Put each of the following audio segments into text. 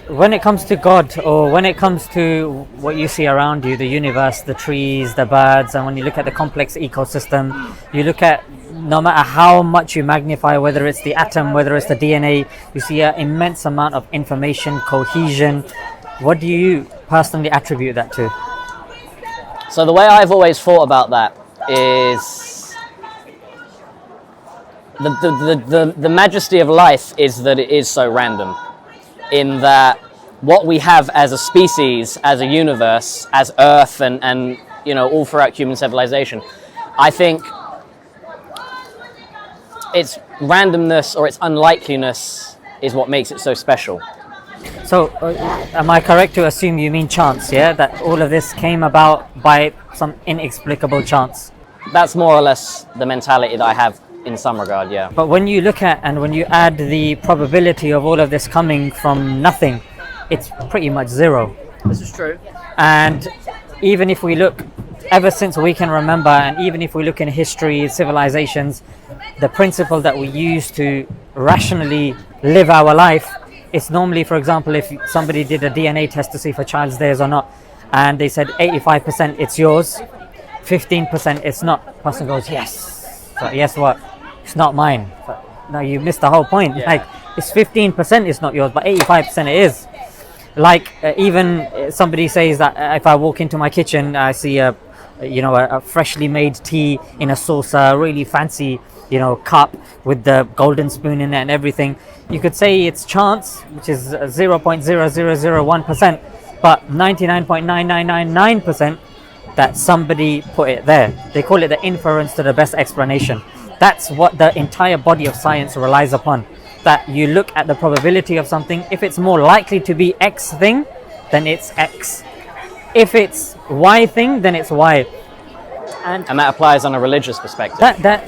When it comes to God, or when it comes to what you see around you, the universe, the trees, the birds, and when you look at the complex ecosystem, you look at, no matter how much you magnify, whether it's the atom, whether it's the DNA, you see an immense amount of information, cohesion. What do you personally attribute that to? So the way I've always thought about that is the majesty of life is that it is so random, in that what we have as a species, as a universe, as Earth, and all throughout human civilization, I think its randomness or its unlikeliness is what makes it so special. So, am I correct to assume you mean chance, yeah? That all of this came about by some inexplicable chance? That's more or less the mentality that I have in some regard, yeah. But when you look at and when you add the probability of all of this coming from nothing, it's pretty much zero. This is true. And even if we look, ever since we can remember, and even if we look in history, civilizations, the principle that we use to rationally live our life, it's normally, for example, if somebody did a DNA test to see if a child's theirs or not, and they said 85% it's yours, 15% it's not. Person goes, yes. So, yes, what? It's not mine. But, no, you missed the whole point. Yeah. Like, it's 15% it's not yours, but 85% it is. Like, even somebody says that if I walk into my kitchen, I see a freshly made tea in a saucer, really fancy, cup with the golden spoon in it and everything. You could say it's chance, which is 0.00001%, but 99.9999% that somebody put it there. They call it the inference to the best explanation. That's what the entire body of science relies upon. That you look at the probability of something. If it's more likely to be X thing, then it's X. If it's Y thing, then it's Y. And that applies on a religious perspective. That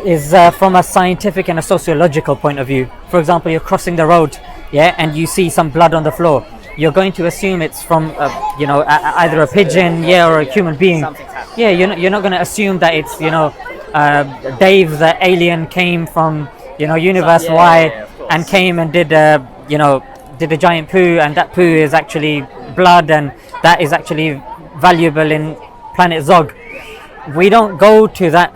is from a scientific and a sociological point of view. For example, you're crossing the road, yeah, and you see some blood on the floor. You're going to assume it's from, either a pigeon, yeah, or a human being. Yeah, you're not going to assume that it's, Dave the alien came from, universe Y and came and did a giant poo, and that poo is actually blood, and that is actually valuable in planet Zog. We don't go to that.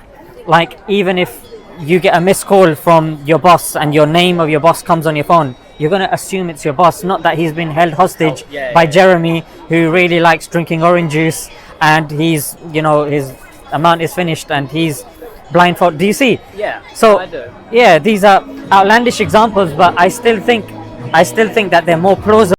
Like, even if you get a missed call from your boss and your name of your boss comes on your phone, you're going to assume it's your boss, not that he's been held hostage by Jeremy, who really likes drinking orange juice, and he's, his amount is finished and he's blindfolded. Do you see? Yeah. So I do. yeah, these are outlandish examples, but I still think that they're more plausible